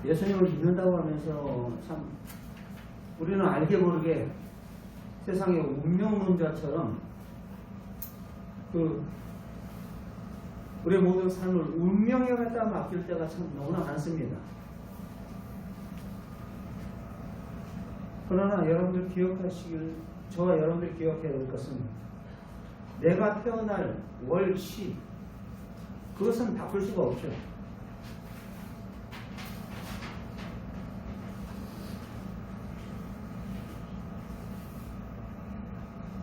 예수님을 믿는다고 하면서 참 우리는 알게 모르게 세상의 운명론자처럼 우리의 모든 삶을 운명에 갖다 맡길 때가 참 너무나 많습니다. 그러나 여러분들 기억하시길, 저와 여러분들 기억해야 될 것은 내가 태어날 월시 그것은 바꿀 수가 없죠.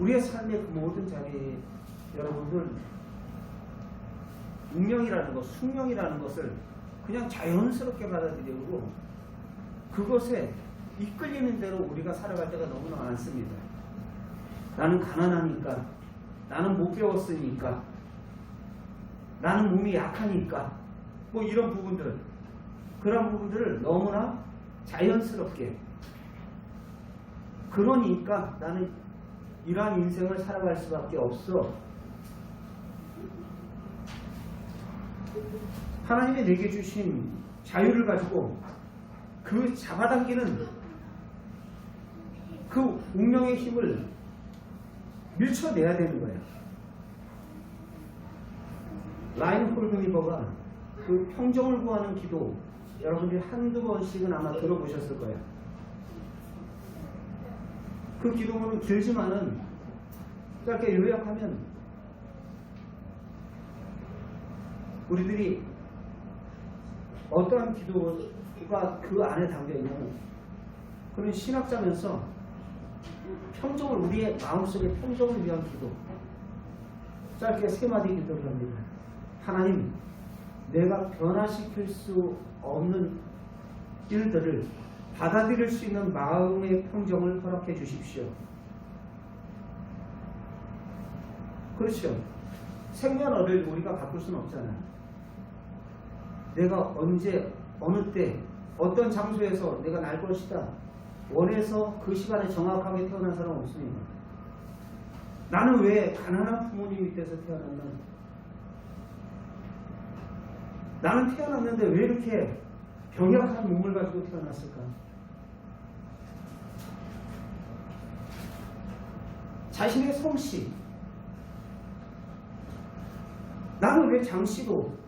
우리의 삶의 그 모든 자리, 여러분들 운명이라는 것, 숙명이라는 것을 그냥 자연스럽게 받아들이고 그것에 이끌리는 대로 우리가 살아갈 때가 너무나 많습니다. 나는 가난하니까, 나는 못 배웠으니까, 나는 몸이 약하니까, 뭐 이런 부분들, 그런 부분들을 너무나 자연스럽게, 그러니까 나는 이러한 인생을 살아갈 수밖에 없어. 하나님이 내게 주신 자유를 가지고 그 잡아당기는 그 운명의 힘을 밀쳐내야 되는 거예요. 라인 홀그니버가 그 평정을 구하는 기도, 여러분들이 한두 번씩은 아마 들어보셨을 거예요. 그 기도문은 길지만은 짧게 요약하면 우리들이 어떠한 기도가 그 안에 담겨있냐면 그런 신학자면서 평정을, 우리의 마음속의 평정을 위한 기도, 짧게 세 마디 기도를 합니다. 하나님, 내가 변화시킬 수 없는 일들을 받아들일 수 있는 마음의 평정을 허락해 주십시오. 그렇죠. 생년월일 우리가 바꿀 수는 없잖아요. 내가 언제, 어느 때, 어떤 장소에서 내가 날 것이다 원해서 그 시간에 정확하게 태어난 사람은 없습니다. 나는 왜 가난한 부모님 밑에서 태어났나? 나는 태어났는데 왜 이렇게 병약한 몸을 가지고 태어났을까? 자신의 성씨, 나는 왜 장씨도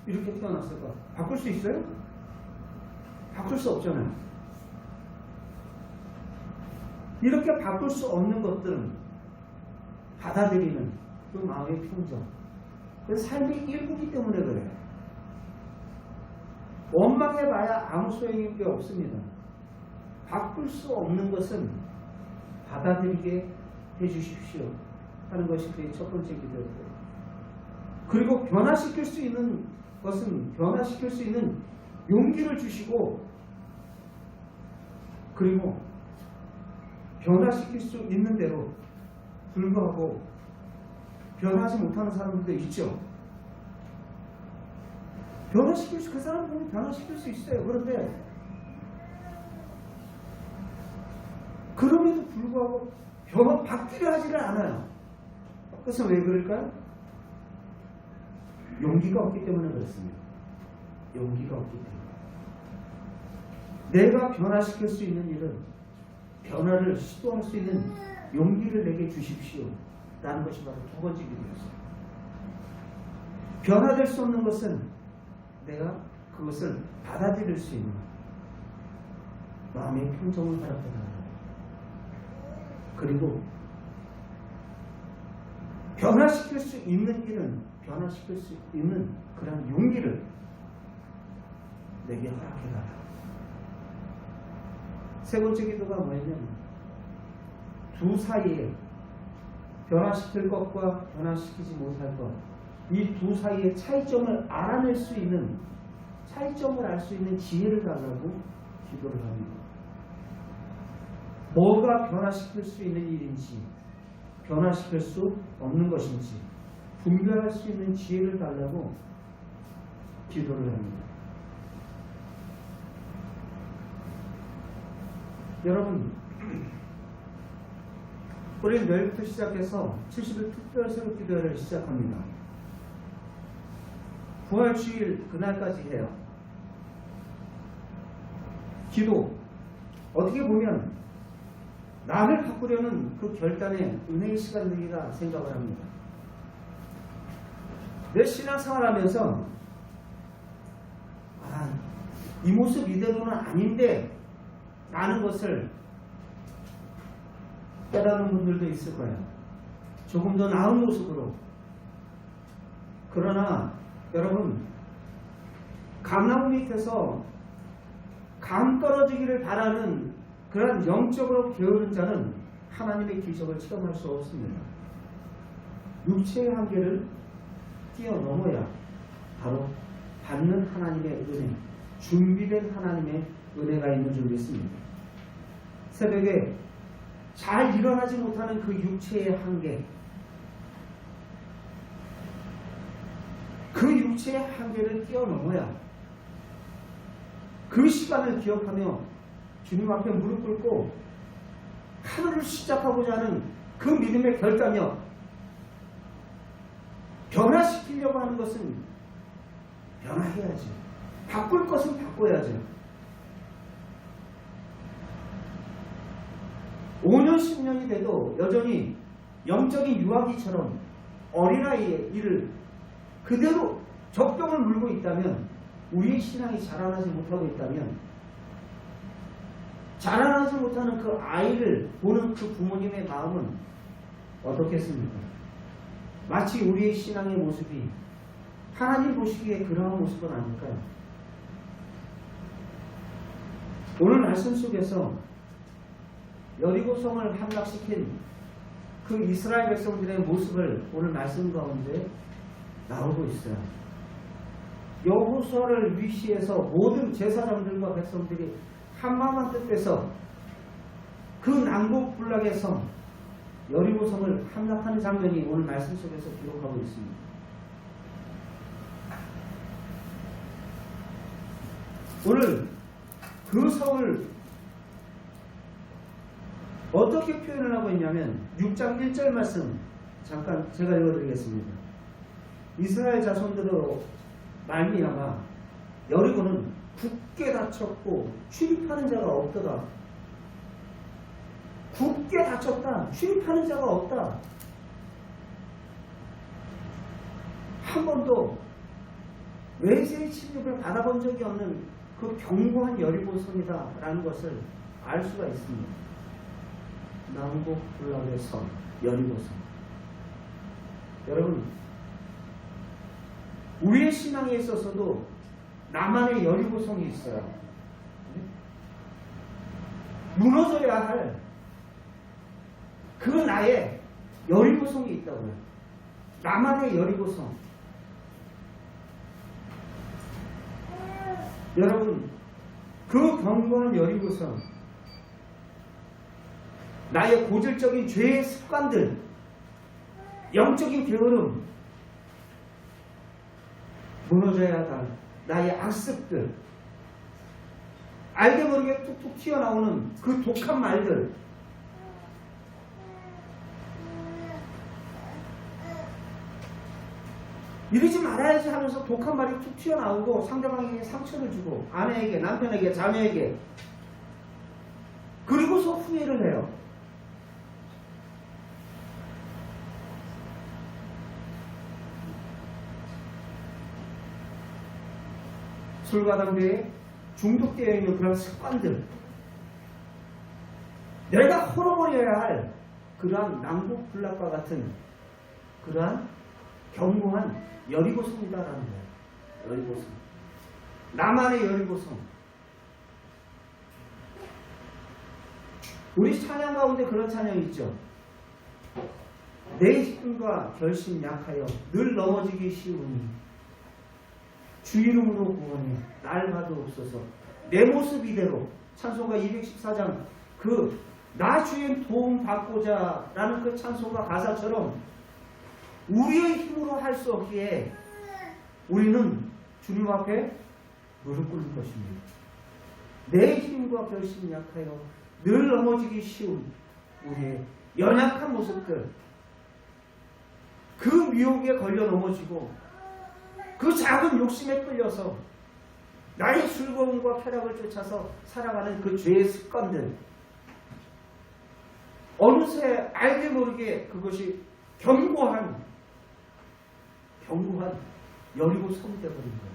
이렇게 태어났을까? 바꿀 수 있어요? 바꿀 수 없잖아요. 이렇게 바꿀 수 없는 것들은 받아들이는 그 마음의 평정, 그 삶의 일부이기 때문에 그래요. 원망해봐야 아무 소용이 없습니다. 바꿀 수 없는 것은 받아들이게 해주십시오 하는 것이 그의 첫 번째 기도였고요. 그리고 변화시킬 수 있는 것은 변화시킬 수 있는 용기를 주시고, 그리고 변화시킬 수 있는 대로 불구하고 변하지 못하는 사람들도 있죠. 그 사람들은 변화시킬 수 있어요. 그런데 그럼에도 불구하고 바뀌려 하지를 않아요. 그래서 왜 그럴까요? 용기가 없기 때문에 그렇습니다. 용기가 없기 때문에. 내가 변화시킬 수 있는 일은 변화를 시도할 수 있는 용기를 내게 주십시오 라는 것이 바로 두 번째 기도였어요. 변화될 수 없는 것은 내가 그것을 받아들일 수 있는 마음의 평정을 허락해달라. 그리고 변화시킬 수 있는 일은 변화시킬 수 있는 그런 용기를 내게 허락해달라. 세 번째 기도가 뭐냐면 두 사이에 변화시킬 것과 변화시키지 못할 것, 이 두 사이의 차이점을 알아낼 수 있는, 차이점을 알 수 있는 지혜를 달라고 기도를 합니다. 뭐가 변화시킬 수 있는 일인지, 변화시킬 수 없는 것인지 분별할 수 있는 지혜를 달라고 기도를 합니다. 여러분, 우리는 내일부터 시작해서 70일 특별 새벽 기도회를 시작합니다. 부활주일 그날까지 해요. 기도, 어떻게 보면 나를 바꾸려는 그 결단의 은혜의 시간들이라 생각을 합니다. 내 신앙생활하면서 이 모습 이대로는 아닌데 라는 것을 깨달은 분들도 있을 거예요. 조금 더 나은 모습으로. 그러나 여러분, 감나무 밑에서 감 떨어지기를 바라는 그런 영적으로 게으른 자는 하나님의 기적을 체험할 수 없습니다. 육체의 한계를 뛰어넘어야 바로 받는 하나님의 은혜, 준비된 하나님의 은혜가 있는 줄 믿습니다. 새벽에 잘 일어나지 못하는 그 육체의 한계, 그 육체의 한계를 뛰어넘어야 그 시간을 기억하며 주님 앞에 무릎 꿇고 하루를 시작하고자 하는 그 믿음의 결단력, 변화시키려고 하는 것은 변화해야지. 바꿀 것은 바꿔야죠. 5년, 10년이 돼도 여전히 영적인 유아기처럼 어린아이의 일을 그대로 적병을 물고 있다면, 우리의 신앙이 자라나지 못하고 있다면, 자라나지 못하는 그 아이를 보는 그 부모님의 마음은 어떻겠습니까? 마치 우리의 신앙의 모습이 하나님 보시기에 그러한 모습은 아닐까요? 오늘 말씀 속에서 여리고성을 함락시킨 그 이스라엘 백성들의 모습을 오늘 말씀 가운데 나오고 있어요. 여호수아를 위시해서 모든 제사장들과 백성들이 한마음한 뜻에서 그 남북 불락의 성 여리고성을 함락하는 장면이 오늘 말씀 속에서 기록하고 있습니다. 오늘 그 성을 어떻게 표현을 하고 있냐면 6장 1절 말씀 잠깐 제가 읽어드리겠습니다. 이스라엘 자손들로 말미암아 여리고는 굳게 닫혔고 출입하는 자가 없더라. 굳게 닫혔다. 출입하는 자가 없다. 한 번도 외세의 침입을 받아본 적이 없는 그 견고한 여리고성이다 라는 것을 알 수가 있습니다. 남북 불락의 성 여리고성. 여러분, 우리의 신앙에 있어서도 나만의 여리고성이 있어요. 무너져야 할 그 나의 여리고성이 있다고요. 나만의 여리고성. 여러분, 그 견고한 여리고성, 나의 고질적인 죄의 습관들, 영적인 게으름, 무너져야 할 나의 악습들, 알게 모르게 툭툭 튀어나오는 그 독한 말들, 이러지 말아야지 하면서 독한 말이 툭 튀어나오고 상대방에게 상처를 주고 아내에게, 남편에게, 자녀에게, 그리고서 후회를 해요. 술과 담배에 중독되어 있는 그런 습관들, 내가 헐어버려야 할 그러한 남북 불락과 같은 그러한 견고한 여리고성이다라는 거예요. 여리고성. 나만의 여리고성. 우리 찬양 가운데 그런 찬양이 있죠. 내 힘과 결심 약하여 늘 넘어지기 쉬우니 주 이름으로 구원해 날 가두옵소서. 내 모습 이대로. 찬송가 214장 그 나 주의 도움 받고자 라는 그 찬송가 가사처럼 우리의 힘으로 할 수 없기에 우리는 주님 앞에 무릎 꿇는 것입니다. 내 힘과 결심 약하여 늘 넘어지기 쉬운 우리의 연약한 모습들, 그 미혹에 걸려 넘어지고 그 작은 욕심에 끌려서 나의 즐거움과 쾌락을 쫓아서 살아가는 그 죄의 습관들, 어느새 알게 모르게 그것이 견고한 여리고 성이 되어버린 거예요.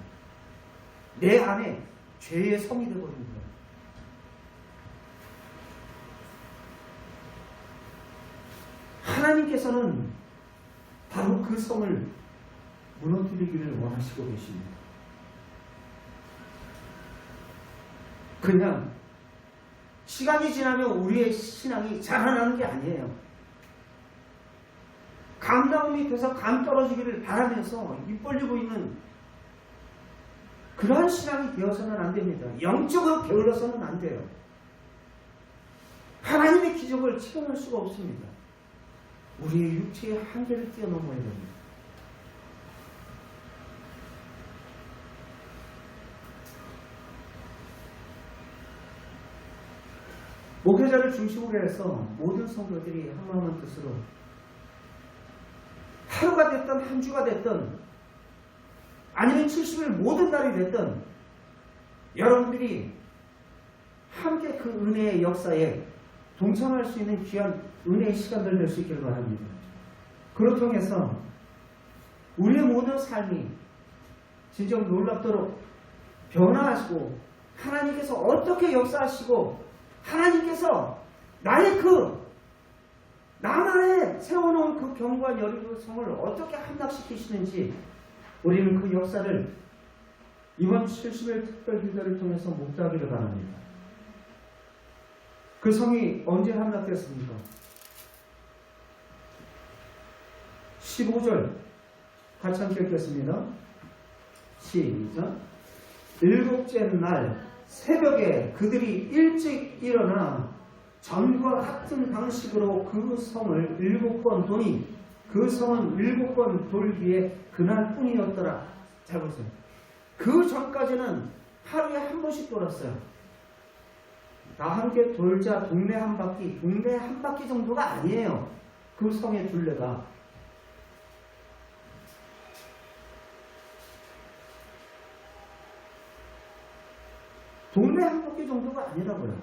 내 안에 죄의 성이 되어버린 거예요. 하나님께서는 바로 그 성을 무너뜨리기를 원하시고 계십니다. 그냥 시간이 지나면 우리의 신앙이 자라나는 게 아니에요. 감나무 밑에서 감 떨어지기를 바라면서 입 벌리고 있는 그러한 신앙이 되어서는 안 됩니다. 영적으로 게을러서는 안 돼요. 하나님의 기적을 체험할 수가 없습니다. 우리의 육체의 한계를 뛰어넘어야 됩니다. 목회자를 중심으로 해서 모든 성도들이 한마음 한뜻으로 하루가 됐든 한 주가 됐든 아니면 70일 모든 날이 됐든 여러분들이 함께 그 은혜의 역사에 동참할 수 있는 귀한 은혜의 시간들 될 수 있기를 바랍니다. 그렇다고 해서 우리의 모든 삶이 진정 놀랍도록 변화하시고 하나님께서 어떻게 역사하시고 하나님께서 나만의 세워놓은 그 견고한 여리고성을 어떻게 함락시키시는지 우리는 그 역사를 이번 70일 특별기도를 통해서 묵도하기를 바랍니다. 그 성이 언제 함락됐습니까? 15절 같이 함께 읽겠습니다. 시작. 일곱째 날 새벽에 그들이 일찍 일어나 전과 같은 방식으로 그 성을 7번 도니 그 성은 7번 돌기에 그날뿐이었더라. 잘 보세요. 그 전까지는 하루에 한 번씩 돌았어요. 다 함께 돌자 동네 한 바퀴 정도가 아니에요. 그 성의 둘레가. 동네 한 바퀴 정도가 아니라고요.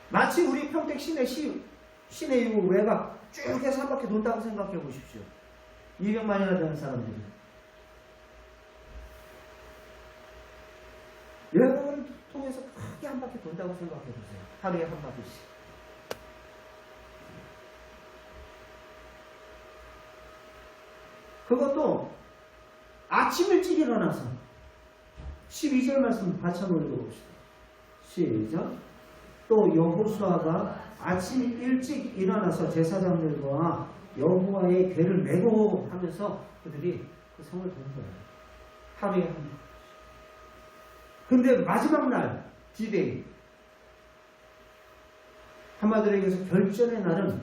마치 우리 평택 시내 이후 외곽 쭉 해서 한 바퀴 돈다고 생각해 보십시오. 200만이나 되는 사람들이. 외곽을 통해서 크게 한 바퀴 돈다고 생각해 보세요. 하루에 한 바퀴씩. 그것도 아침 일찍 일어나서 12절 말씀 같이 한번 읽어봅시다. 시작. 또 여호수아가 아침 일찍 일어나서 제사장들과 여호와의 궤를 메고 하면서 그들이 그 성을 돈 거예요. 하루에 한 번. 근데 마지막 날 D-Day 한마디로 얘기해서 결전의 날은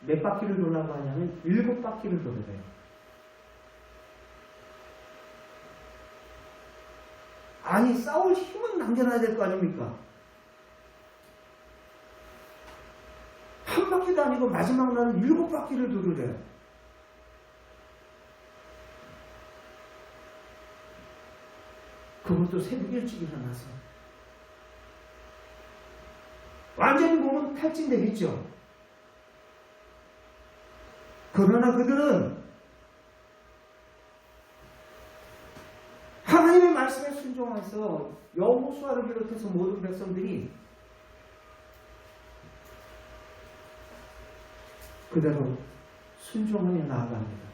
몇 바퀴를 돌라고 하냐면 7바퀴를 돌아야 돼요. 아니 싸울 힘은 남겨놔야 될 거 아닙니까? 한 바퀴도 아니고 마지막 날은 7바퀴를 돌으래요. 그것도 새벽 일찍 일어나서 완전히 몸은 탈진되겠죠. 그러나 그들은 하나님의 말씀에 순종해서 여호수아를 비롯해서 모든 백성들이 그대로 순종하며 나아갑니다.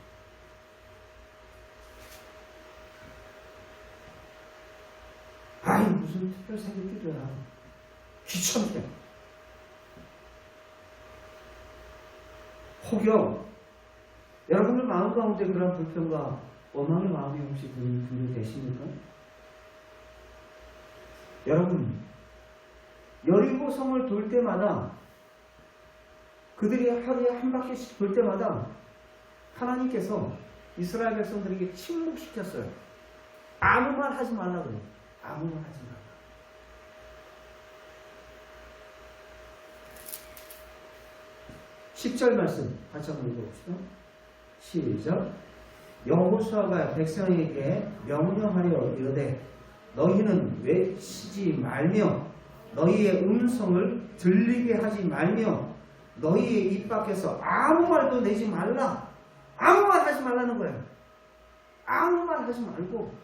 아이 무슨 특별 새벽 기도야. 귀찮게. 혹여 여러분들 마음 가운데 그런 불평과 원망의 마음이 혹시 드는 분이 계십니까? 여러분 여리고 성을 돌 때마다 그들이 하루에 한 바퀴씩 돌 때마다 하나님께서 이스라엘 백성들에게 침묵시켰어요. 아무 말 하지 말라고요. 아무 말 하지 말라. 10절 말씀 같이 한번 읽어봅시다. 시작. 여호수아가 백성에게 명령하여 이르되 너희는 외치지 말며 너희의 음성을 들리게 하지 말며 너희의 입 밖에서 아무 말도 내지 말라. 아무 말 하지 말라는 거예요. 아무 말 하지 말고.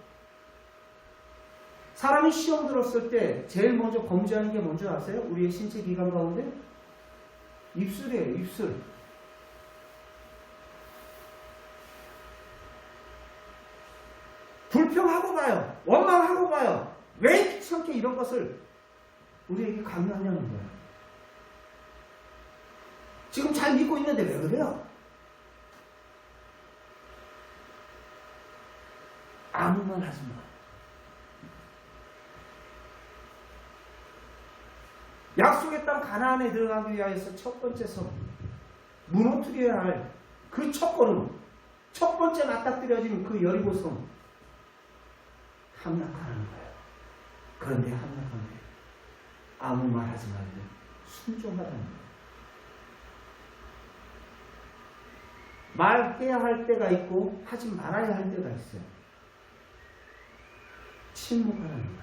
사람이 시험 들었을 때 제일 먼저 범죄하는 게 뭔지 아세요? 우리의 신체 기관 가운데? 입술이에요. 입술. 불평하고 가요. 원망하고 가요. 왜 귀찮게 이런 것을 우리에게 강요하냐는 거예요. 지금 잘 믿고 있는데 왜 그래요? 아무 말 하지 마. 약속의 땅 가나안에 들어가기 위하여서 첫 번째 성, 무너뜨려야 할 그 첫 걸음, 첫 번째 맞닥뜨려진 그 여리고성, 함락하는 거예요. 그런데 함락한 거예요. 아무 말 하지 말고 순종하라는 거예요. 말해야 할 때가 있고 하지 말아야 할 때가 있어요. 침묵하라는 거예요.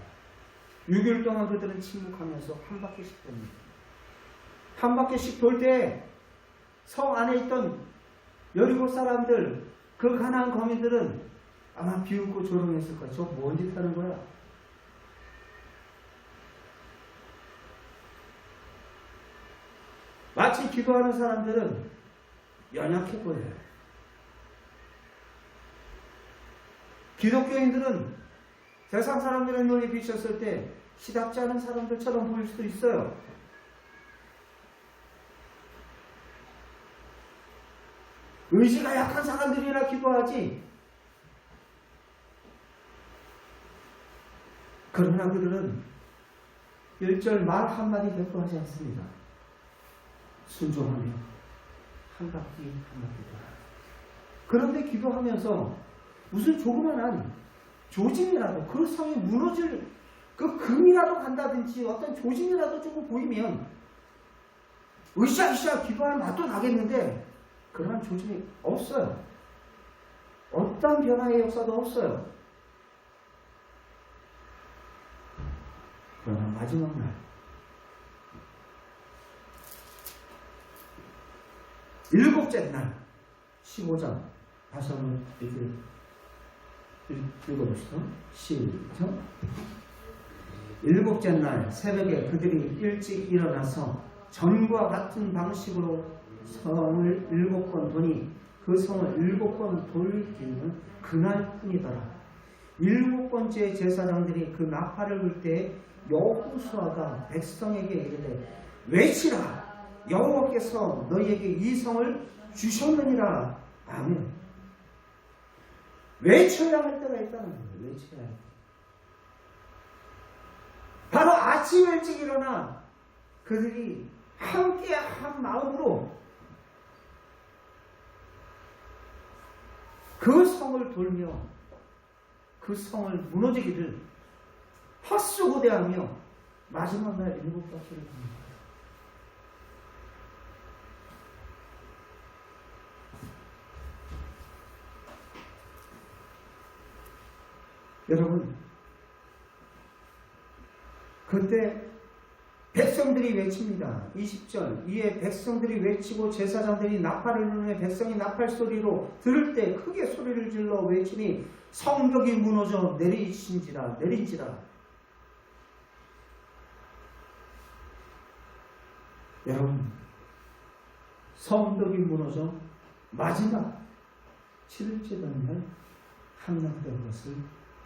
6일 동안 그들은 침묵하면서 한 바퀴씩 돕니다. 한 바퀴씩 돌 때 성 안에 있던 여리고 사람들, 그 가나안 거민들은 아마 비웃고 조롱했을 거야. 저 뭔 짓 하는 거야? 마치 기도하는 사람들은 연약해 보여요. 기독교인들은 세상 사람들의 눈에 비쳤을 때 시답지 않은 사람들처럼 보일 수도 있어요. 의지가 약한 사람들이라 기도하지. 그러나 그들은 1절 말 한마디 결코 하지 않습니다. 순종하며 한 바퀴 돌아요. 그런데 기도하면서 무슨 조그만한 조짐이라도, 그 성이 무너질 그 금이라도 간다든지 어떤 조짐이라도 조금 보이면 으쌰으쌰 기도할 맛도 나겠는데 그런 조짐이 없어요. 어떤 변화의 역사도 없어요. 그러나 마지막 날 일곱째 날 15장 다시 한번 읽어보시죠. 시작. 일곱째 날 새벽에 그들이 일찍 일어나서 전과 같은 방식으로 성을 7번 도니 그 성을 7번 돌기는 그날뿐이더라. 7번째 제사장들이 그 나팔을 불 때 여호수아가 백성에게 이르되 외치라. 여호와께서 너희에게 이 성을 주셨느니라. 아멘. 외쳐야 할 때가 있다는 거예요. 외쳐야 할 때. 바로 아침 일찍 일어나 그들이 함께 한 마음으로 그 성을 돌며 그 성을 무너지기를 헛수고대하며 마지막 날 7바퀴를 돕는 거예요. 여러분, 그때 백성들이 외칩니다. 20절 이에 백성들이 외치고 제사장들이 나팔을 부르며 백성이 나팔 소리로 들을 때 크게 소리를 질러 외치니 성벽이 무너져 내린지라. 여러분, 성벽이 무너져 마지막 7일째 날 함락된 것을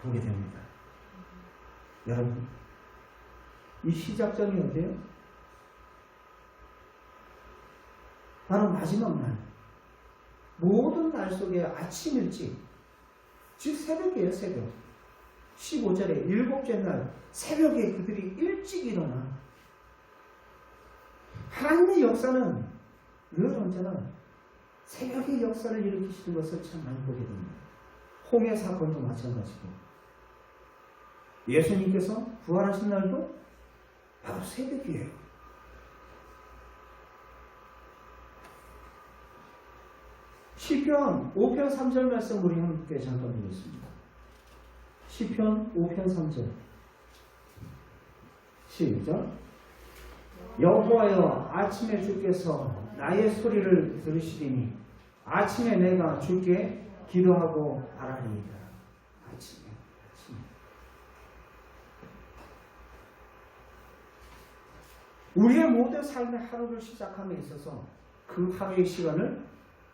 보게 됩니다. 여러분, 이 시작점이 어디예요? 바로 마지막 날. 모든 날 속에 아침 일찍, 즉 새벽이에요, 새벽. 15절에 7째 날 새벽에 그들이 일찍 일어나. 하나님의 역사는 늘 언제나 새벽의 역사를 일으키시는 것을 참 많이 보게 됩니다. 홍해 사건도 마찬가지고 예수님께서 부활하신 날도 바로 새벽이에요. 시편 5편 3절 말씀 우리 함께 잠깐 보겠습니다. 시편 5편 3절 시작. 여호와여 아침에 주께서 나의 소리를 들으시리니 아침에 내가 주께 기도하고 바라리이다. 아침에. 우리의 모든 삶의 하루를 시작함에 있어서 그 하루의 시간을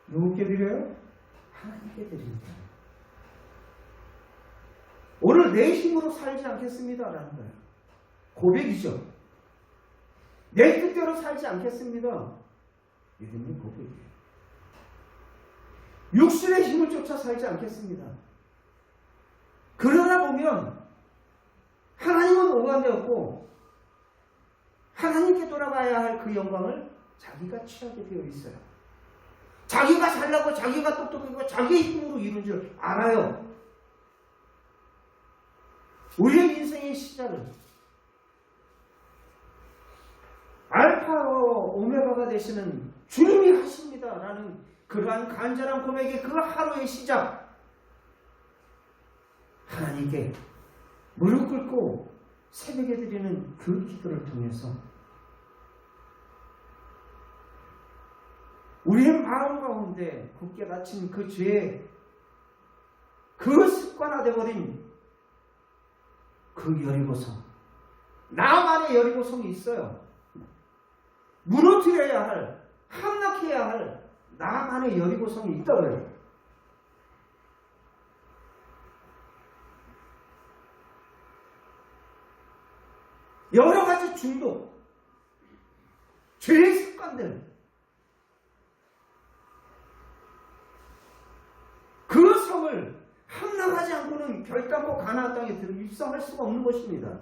누구께 드려요? 하나님께 드립니다. 오늘 내 힘으로 살지 않겠습니다 라는 거예요. 고백이죠. 내 뜻대로 살지 않겠습니다. 믿음의 고백이에요. 육신의 힘을 쫓아 살지 않겠습니다. 그러다 보면 하나님은 오감되었고 하나님께 돌아가야 할 그 영광을 자기가 취하게 되어 있어요. 자기가 잘나고 자기가 똑똑하고 자기의 힘으로 이룬 줄 알아요. 우리의 인생의 시작은 알파와 오메가가 되시는 주님이 하십니다 라는 그러한 간절한 고백의 그 하루의 시작, 하나님께 무릎 꿇고 새벽에 드리는 그 기도를 통해서 우리의 마음 가운데 굳게 닫힌 그 죄의 그 습관화되어버린 그 여리고성, 나만의 여리고성이 있어요. 무너뜨려야 할, 함락해야 할 나만의 여리고성이 있다고요. 여러 가지 중독, 죄의 습관들, 그 성을 함락하지 않고는 결단코 가나안 땅에 입성할 수가 없는 것입니다.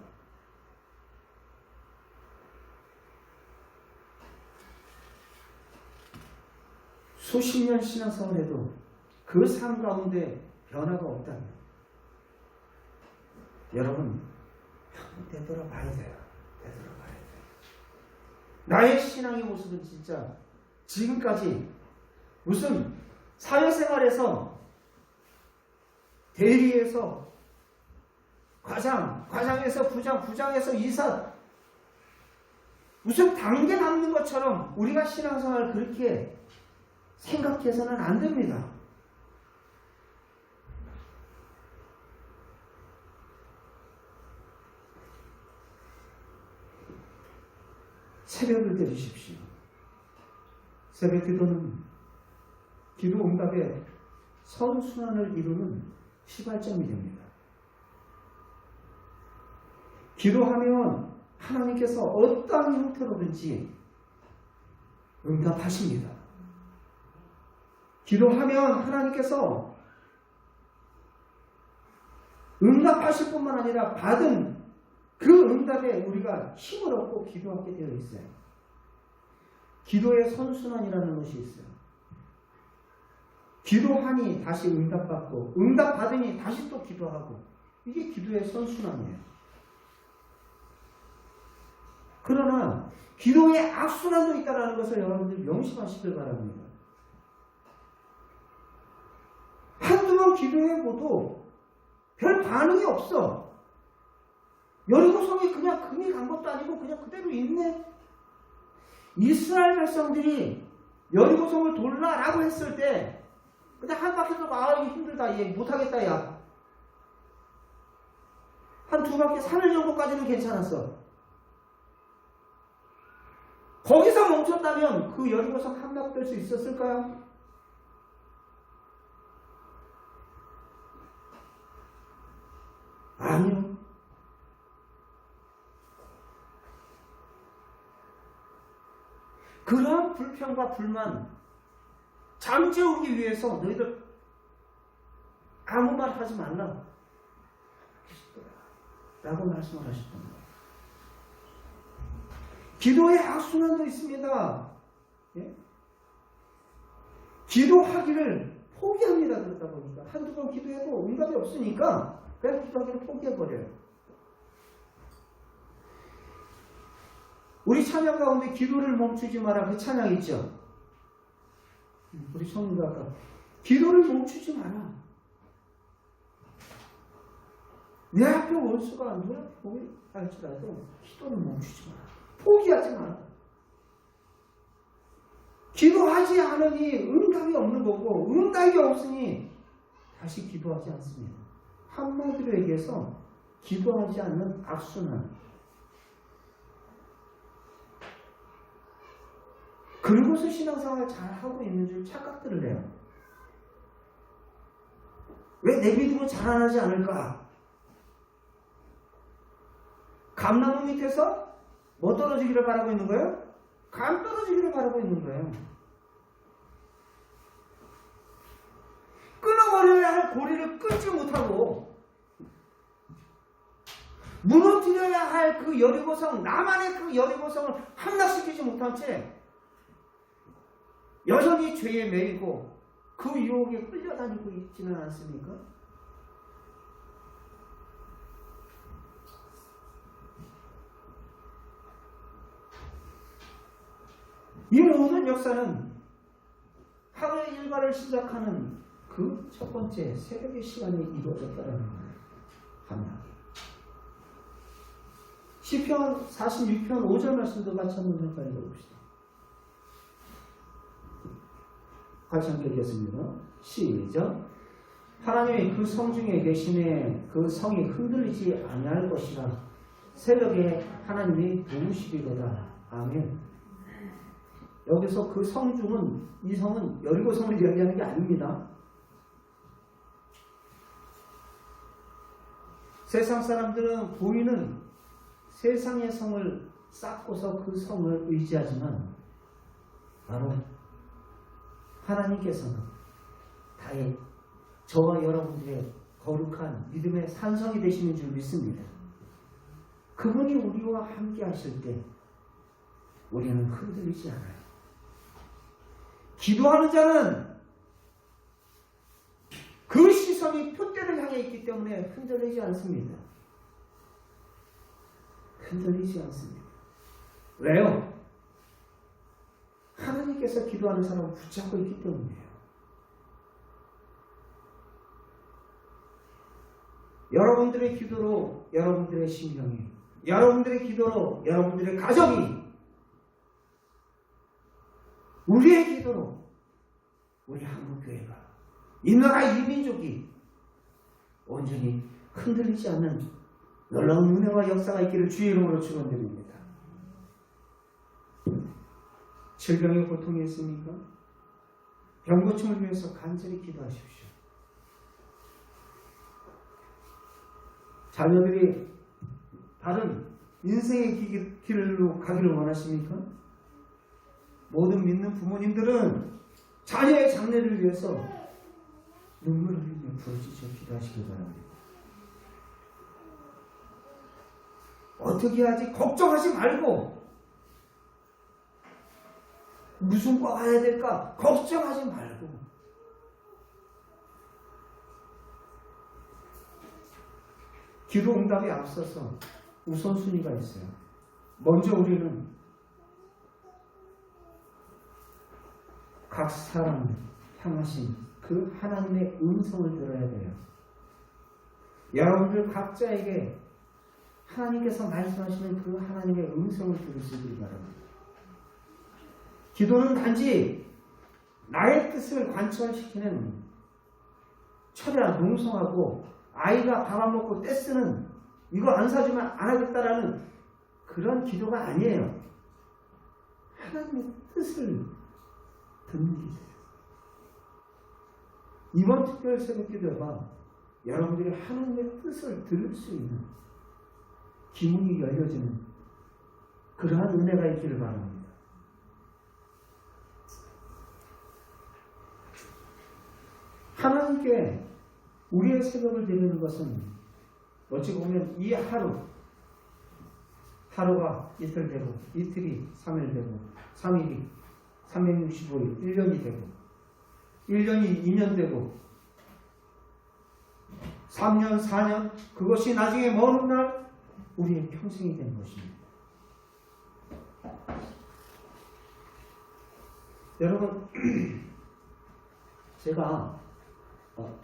수십 년 신앙생활을 해도 그 삶 가운데 변화가 없다면 여러분 되돌아봐야 돼요. 되돌아봐야 돼요. 나의 신앙의 모습은 진짜 지금까지 무슨 사회생활에서 대리에서 과장, 과장에서 부장, 부장에서 이사 무슨 단계 남는 것처럼 우리가 신앙생활을 그렇게 생각해서는 안 됩니다. 새벽을 드리십시오. 새벽 기도는 기도 응답의 선순환을 이루는 시발점이 됩니다. 기도하면 하나님께서 어떠한 형태로든지 응답하십니다. 기도하면 하나님께서 응답하실 뿐만 아니라 받은 그 응답에 우리가 힘을 얻고 기도하게 되어 있어요. 기도의 선순환이라는 것이 있어요. 기도하니 다시 응답받고 응답받으니 다시 또 기도하고, 이게 기도의 선순환이에요. 그러나 기도의 악순환도 있다는 것을 여러분들 명심하시길 바랍니다. 한두 번 기도해보도 별 반응이 없어. 여리고성이 그냥 금이 간 것도 아니고 그냥 그대로 있네. 이스라엘 백성들이 여리고성을 돌라라고 했을 때 그냥 한 바퀴 돌고 아 이거 힘들다, 얘 못하겠다 야. 한 두 바퀴 3일 정도까지는 괜찮았어. 거기서 멈췄다면 그 여리고성 함락될 수 있었을까요? 아니요. 그러한 불평과 불만 잠재우기 위해서 너희들 아무 말 하지 말라 라고 말씀을 하셨던 거예요. 기도의 악순환도 있습니다. 예? 기도하기를 포기합니다. 그러다 보니까 한두 번 기도해도 응답이 없으니까 그냥 기도하기를 포기해버려요. 우리 찬양 가운데 기도를 멈추지 마라 그 찬양 있죠? 우리 성도가 아까 기도를 멈추지 마라. 내 앞에 원수가 눈앞에 보게 할지라도 기도를 멈추지 마라. 포기하지 마라. 기도하지 않으니 응답이 없는 거고 응답이 없으니 다시 기도하지 않습니다. 한마디로 얘기해서 기도하지 않는 악순환. 그리고서 신앙생활 잘하고 있는 줄 착각들을 해요. 왜 내 믿음은 자라나지 않을까? 감나무 밑에서 뭐 떨어지기를 바라고 있는 거예요? 감 떨어지기를 바라고 있는 거예요. 끊어버려야 할 고리를 끊지 못하고 무너뜨려야 할 그 여리고성, 나만의 그 여리고성을 함락시키지 못한 채 여전히 죄에 매이고 그 유혹에 끌려다니고 있지는 않습니까? 이 모든 역사는 하루의 일과를 시작하는 그 첫 번째 새벽의 시간이 이루어졌다는 거예요. 함락이. 시편 46편 5절 말씀도 같이 한번 잠깐 읽어봅시다. 같이 함께 읽겠습니다. 시작. 하나님이 그 성 중에 계시네. 그 성이 흔들리지 아니할 것이라. 새벽에 하나님이 도우시리로다. 아멘. 여기서 그 성중은, 이 성은 여리고성을 이야기하는 게 아닙니다. 세상 사람들은 보이는 세상의 성을 쌓고서 그 성을 의지하지만 바로 하나님께서는 다의 저와 여러분들의 거룩한 믿음의 산성이 되시는 줄 믿습니다. 그분이 우리와 함께 하실 때 우리는 흔들리지 않아요. 기도하는 자는 그 시선이 표대를 향해 있기 때문에 흔들리지 않습니다. 흔들리지 않습니다. 왜요? 하나님께서 기도하는 사람을 붙잡고 있기 때문이에요. 여러분들의 기도로 여러분들의 심령이, 여러분들의 기도로 여러분들의 가정이, 우리의 기도로 우리 한국교회가, 이 나라 이 민족이 온전히 흔들리지 않는 놀라운 은혜와 역사가 있기를 주의 이름으로 축원드립니다. 질병의 고통이 있습니까? 병고침을 위해서 간절히 기도하십시오. 자녀들이 다른 인생의 길로 가기를 원하십니까? 모든 믿는 부모님들은 자녀의 장래를 위해서 눈물을 흘리며 부르짖어 기도하시기 바랍니다. 어떻게 하지? 걱정하지 말고, 무슨 과 가야 될까? 걱정하지 말고, 기도 응답에 앞서서 우선순위가 있어요. 먼저 우리는 각 사람을 향하신 그 하나님의 음성을 들어야 돼요. 여러분들 각자에게 하나님께서 말씀하시는 그 하나님의 음성을 들을 수 있기를 바랍니다. 기도는 단지 나의 뜻을 관철시키는 철야 농성하고 아이가 밥 안 먹고 떼쓰는, 이거 안 사주면 안 하겠다라는 그런 기도가 아니에요. 하나님의 뜻을 듣는 기도예요. 이번 특별 새벽 기도가 여러분들이 하나님의 뜻을 들을 수 있는 기문이 열려지는 그러한 은혜가 있기를 바랍니다. 하나님께 우리의 새벽을 드리는 것은 어찌 보면 이 하루가 이틀 되고, 이틀이 3일 되고, 3일이 365일, 1년이 되고, 1년이 2년 되고, 3년, 4년, 그것이 나중에 먼 훗날 우리의 평생이 된 것입니다. 여러분, 제가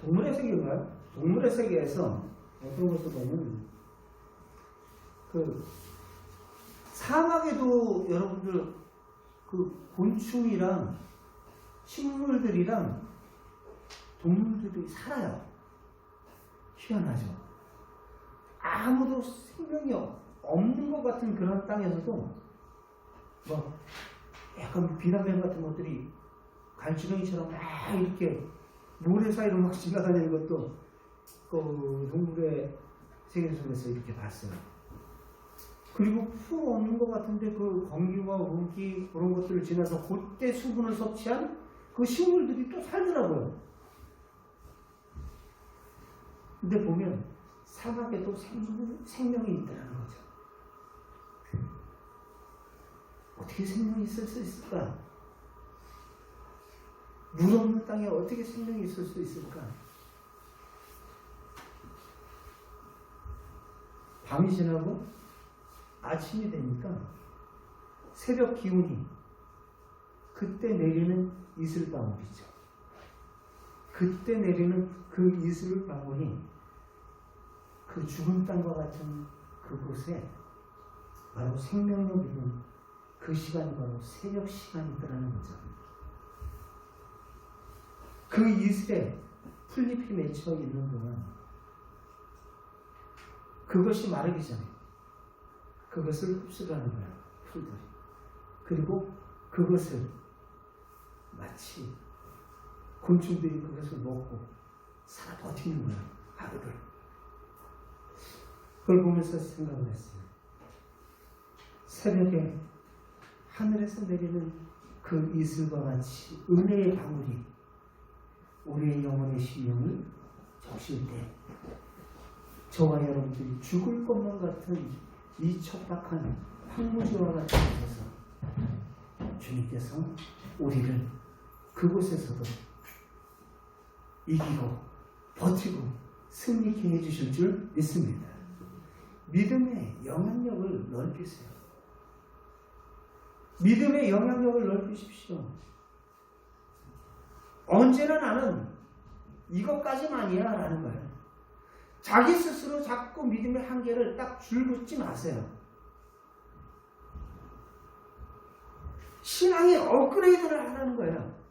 동물의 세계인가요? 동물의 세계에서 어떤 것도 보면 그 사막에도 여러분들 그 곤충이랑 식물들이랑 동물들이 살아요. 희한하죠. 아무도 생명이 없는 것 같은 그런 땅에서도 뭐 약간 비단뱀 같은 것들이 갈지렁이처럼 막 이렇게 모래 사이로 막 지나다니는 것도 그 동물의 세계 속에서 이렇게 봤어요. 그리고 푸 없는 것 같은데 그 공기와 우기 그런 것들을 지나서 그때 수분을 섭취한 그 식물들이 또 살더라고요. 근데 보면 사막에도 생명이 있다는 거죠. 어떻게 생명이 있을 수 있을까? 물 없는 땅에 어떻게 생명이 있을 수 있을까? 밤이 지나고 아침이 되니까 새벽 기운이 그때 내리는 이슬방울이죠. 그때 내리는 그 이슬방울이 그 죽은 땅과 같은 그곳에 바로 생명력 있는 그 시간이 바로 새벽 시간이더라는 거죠. 그 이슬에 풀잎이 맺혀 있는 동안 그것이 마르기 전에 그것을 흡수하는 거예요. 풀들이. 그리고 그것을 마치 곤충들이 그것을 먹고 살아 버티는 거예요. 하루를. 그걸 보면서 생각을 했어요. 새벽에 하늘에서 내리는 그 이슬과 같이 은혜의 방울이 우리의 영혼의 심령을 적실 때 저와 여러분들이 죽을 것만 같은 이 척박한 황무지와 같은 곳에서 주님께서 우리를 그곳에서도 이기고 버티고 승리케 해주실 줄 믿습니다. 믿음의 영향력을 넓히세요. 믿음의 영향력을 넓히십시오. 언제나 나는 이것까지만이야 라는 거예요. 자기 스스로 자꾸 믿음의 한계를 딱 줄긋지 마세요. 신앙의 업그레이드를 하라는 거예요.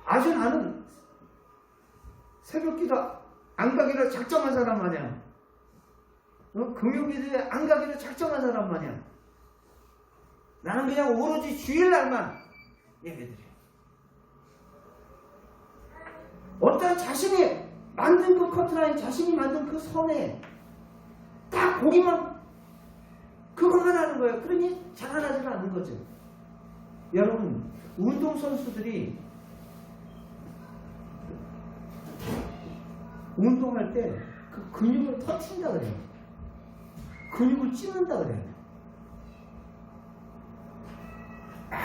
아주 나는 새벽기도 안 가기로 작정한 사람 마냥 금요기도에 안 가기로 작정한 사람 마냥 나는 그냥 오로지 주일날만 예배드려요. 어떤 자신이 만든 그 커트라인, 자신이 만든 그 선에 딱 보기만 그것만 하는 거예요. 그러니 자라나지는 않는 거죠. 여러분, 운동선수들이 운동할 때 그 근육을 터친다 그래요. 근육을 찌는다 그래요.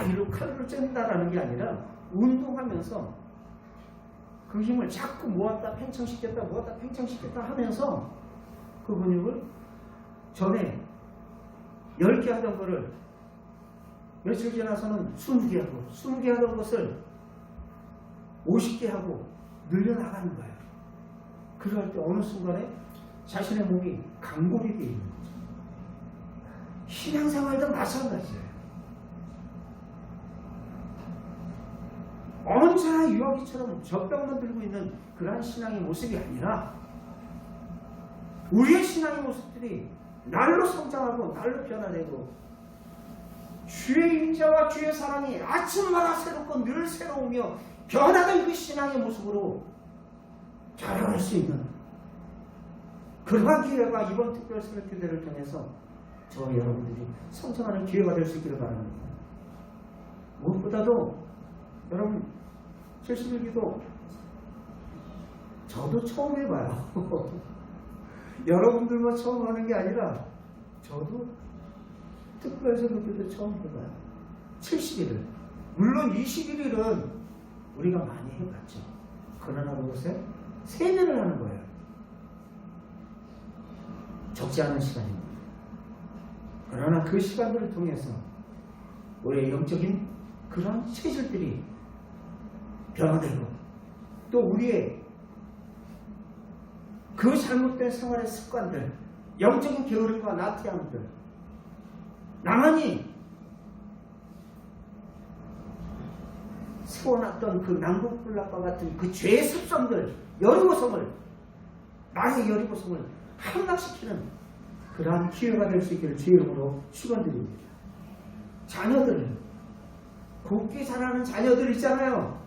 이로 칼로리를 짠다라는 게 아니라 운동하면서 그 힘을 자꾸 모았다 팽창시켰다 모았다 팽창시켰다 하면서 그 근육을 전에 10개 하던 거를 며칠 지나서는 20개 하고 20개 하던 것을 50개 하고 늘려나가는 거예요. 그럴 때 어느 순간에 자신의 몸이 강골이 되어 있는 거죠. 신앙생활도 마찬가지예요. 언제나 유아기처럼 젖병만 들고 있는 그러한 신앙의 모습이 아니라 우리의 신앙의 모습들이 날로 성장하고 날로 변화되고 주의 인자와 주의 사랑이 아침마다 새롭고 늘 새로우며 변화된 그 신앙의 모습으로 자라갈 수 있는 그러한 기회가 이번 특별 새벽기도를 통해서 저와 여러분들이 성장하는 기회가 될 수 있기를 바랍니다. 무엇보다도 여러분 70일기도 저도 처음 해봐요. 여러분들만 처음 하는 게 아니라 저도 특별 새벽기도 처음 해봐요. 70일을 물론 21일은 우리가 많이 해봤죠. 그러나 그것에 3배를 하는 거예요. 적지 않은 시간입니다. 그러나 그 시간들을 통해서 우리의 영적인 그런 체질들이 변화되고 또 우리의 그 잘못된 생활의 습관들, 영적인 게으름과 나태함들, 나만이 세워놨던 그 남북불락과 같은 그 죄의 습성들, 여리고성을, 나의 여리고성을 함락시키는 그러한 기회가 될 수 있기를 주의 이름으로 축원드립니다. 자녀들, 곱게 자라는 자녀들 있잖아요.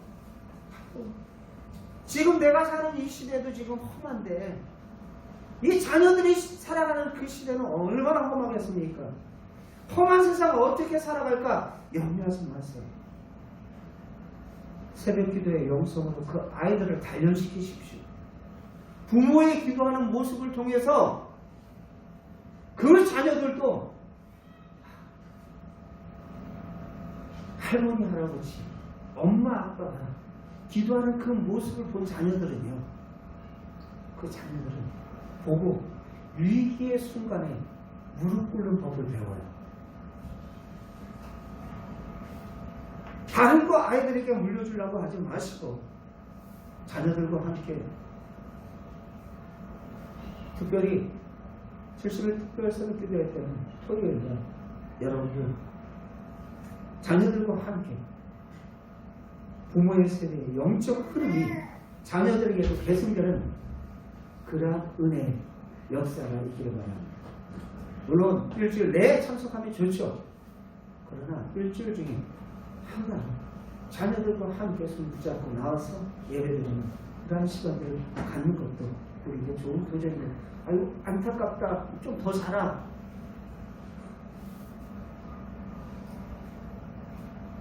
지금 내가 사는 이 시대도 지금 험한데 이 자녀들이 살아가는 그 시대는 얼마나 험하겠습니까? 험한 세상을 어떻게 살아갈까 염려하지 마세요. 새벽 기도의 영성으로 그 아이들을 단련시키십시오. 부모의 기도하는 모습을 통해서 그 자녀들도 할머니, 할아버지, 엄마, 아빠가 기도하는 그 모습을 본 자녀들은요, 그 자녀들은 보고 위기의 순간에 무릎 꿇는 법을 배워요. 다른 거 아이들에게 물려주려고 하지 마시고 자녀들과 함께 특별히 70일 특별 새벽 기도회 때는 토요일에 여러분들 자녀들과 함께 부모의 세대의 영적 흐름이 자녀들에게도 계승되는 그러한 은혜의 역사가 있기를 바랍니다. 물론 일주일 내에 참석하면 좋죠. 그러나 일주일 중에 항상 자녀들과 함께 손 붙잡고 나와서 예배드리는 그러한 시간들을 갖는 것도 우리에게 좋은 도전입니다. 아유 안타깝다. 좀 더 자라.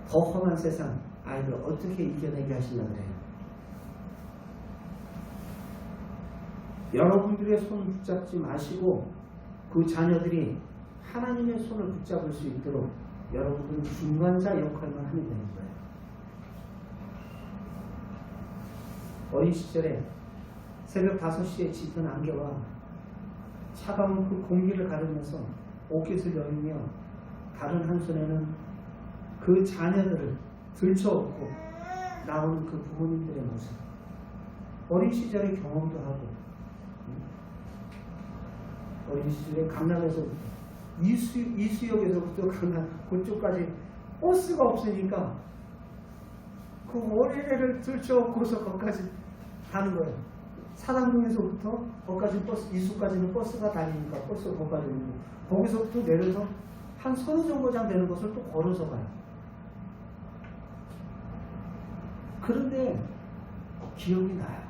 더 험한 세상 아이들 어떻게 이겨내게 하시려고 그래요? 여러분들의 손 붙잡지 마시고 그 자녀들이 하나님의 손을 붙잡을 수 있도록 여러분들은 중간자 역할만 하면 되는 거예요. 어린 시절에 새벽 5시에 짙은 안개와 차가운 그 공기를 가르면서 옷깃을 여미며 다른 한 손에는 그 자녀들을 들쳐업고 나오는 그 부모님들의 모습, 어린 시절의 경험도 하고 어린 시절에 강남에서부터 이수역에서부터 강남 그쪽까지 버스가 없으니까 그 어린애를 들쳐업고서 거기까지 가는 거예요. 사당동에서부터 거기까지 버스, 이수까지는 버스가 다니니까 버스가 거기까지 오고 거기서부터 내려서 한 서너 정거장 되는 것을 또 걸어서 가요. 그런데 기억이 나요.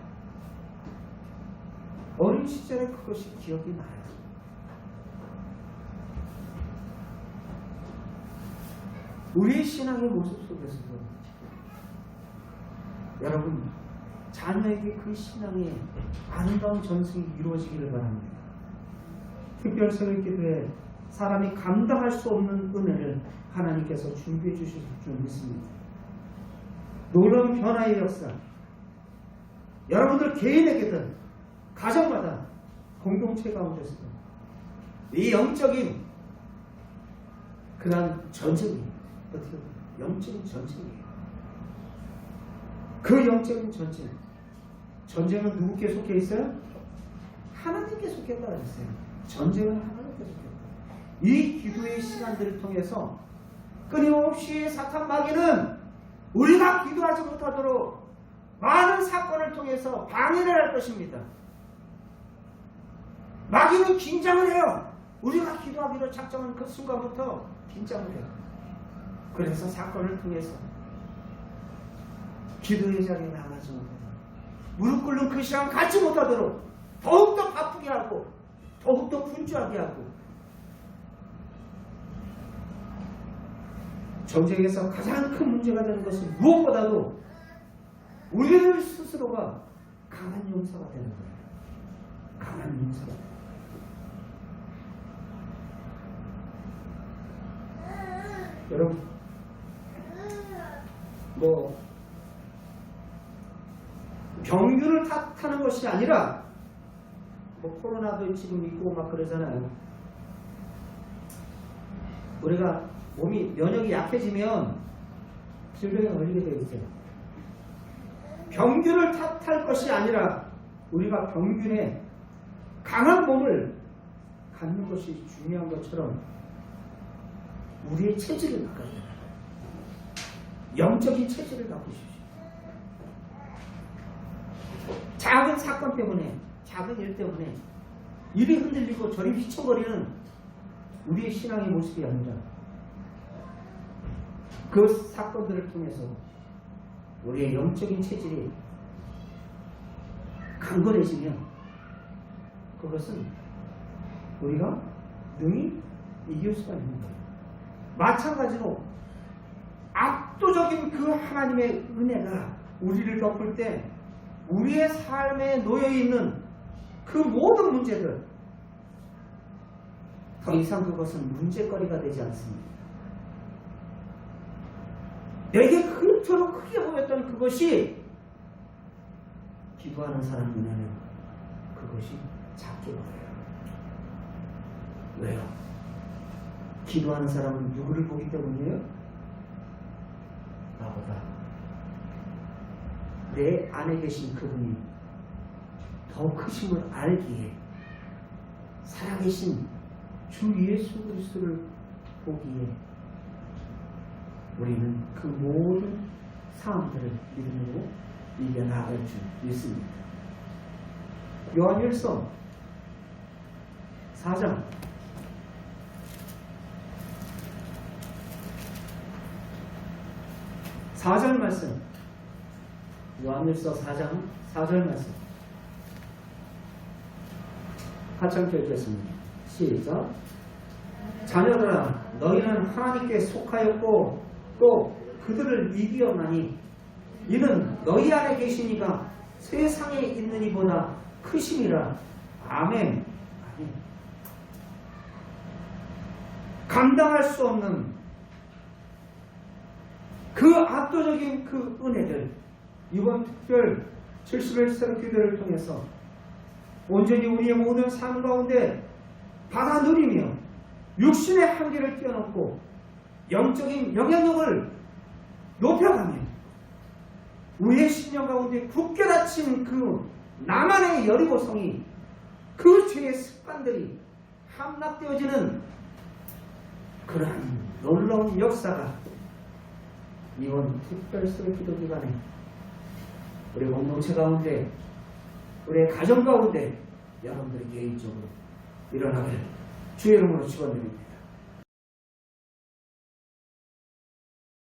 어린 시절에 그것이 기억이 나요. 우리의 신앙의 모습 속에서도 여러분 자녀에게 그 신앙의 아름다운 전승이 이루어지기를 바랍니다. 특별 새벽 기도에 사람이 감당할 수 없는 은혜를 하나님께서 준비해 주실 줄 믿습니다. 놀라운 변화의 역사, 여러분들 개인에게든 가정마다 공동체 가운데서도 이 영적인 그런 전쟁이 어떻게 영적인 전쟁이에요. 그 영적인 전쟁은 누구께 속해 있어요? 하나님께 속했다고 했어요. 전쟁은 하나님께 속했다. 이 기도의 시간들을 통해서 끊임없이 사탄 마귀는 우리가 기도하지 못하도록 많은 사건을 통해서 방해를 할 것입니다. 마귀는 긴장을 해요. 우리가 기도하기로 작정한 그 순간부터 긴장을 해요. 그래서 사건을 통해서 기도의 자리에 나가지 못하도록 무릎 꿇는 그 시간 갖지 못하도록 더욱더 바쁘게 하고 더욱더 분주하게 하고 전쟁에서 가장 큰 문제가 되는 것은 무엇보다도 우리들 스스로가 강한 용사가 되는 거예요. 강한 용사가. 여러분 병균을 탓하는 것이 아니라 코로나도 지금 있고 막 그러잖아요. 우리가 몸이 면역이 약해지면 질병에 걸리게 되어 있어요. 병균을 탓할 것이 아니라 우리가 병균에 강한 몸을 갖는 것이 중요한 것처럼 우리의 체질을 바꿔야 돼요. 영적인 체질을 바꾸십시오. 작은 사건 때문에, 작은 일 때문에 이리 흔들리고 저리 휘청거리는 우리의 신앙의 모습이 아니라 그 사건들을 통해서 우리의 영적인 체질이 강건해지면 그것은 우리가 능히 이길 수가 있는 거예요. 마찬가지로 압도적인 그 하나님의 은혜가 우리를 덮을 때 우리의 삶에 놓여있는 그 모든 문제들, 더 이상 그것은 문제거리가 되지 않습니다. 내게 그토록 크게 보였던 그것이 기도하는 사람 눈에는 그것이 작게 보여요. 왜요? 기도하는 사람은 누구를 보기 때문이에요? 나보다 내 안에 계신 그분이 더 크심을 알기에 살아계신 주 예수 그리스도를 보기에 우리는 그 모든 상황들을 믿음으로 이겨나갈 줄 믿습니다. 요한일서 4장 4절 말씀, 요한일서 4장 4절 말씀 하찮게 읽겠습니다. 시작. 자녀들아, 너희는 하나님께 속하였고 또 그들을 이기었나니 이는 너희 안에 계시니가 세상에 있는 이보다 크심이라. 아멘. 아멘. 감당할 수 없는 그 압도적인 그 은혜들, 이번 특별 71세 기도를 통해서 온전히 우리의 모든 삶 가운데 받아 누리며 육신의 한계를 뛰어넘고 영적인 영향력을 높여가며 우리의 신령 가운데 굳게 닫힌 그 나만의 여리고성이, 그 죄의 습관들이 함락되어지는 그러한 놀라운 역사가 이번 특별수의 기도 기간에 우리 공동체 가운데, 우리의 가정 가운데 여러분들이 개인적으로 일어나길 주의 이름으로 축원드립니다.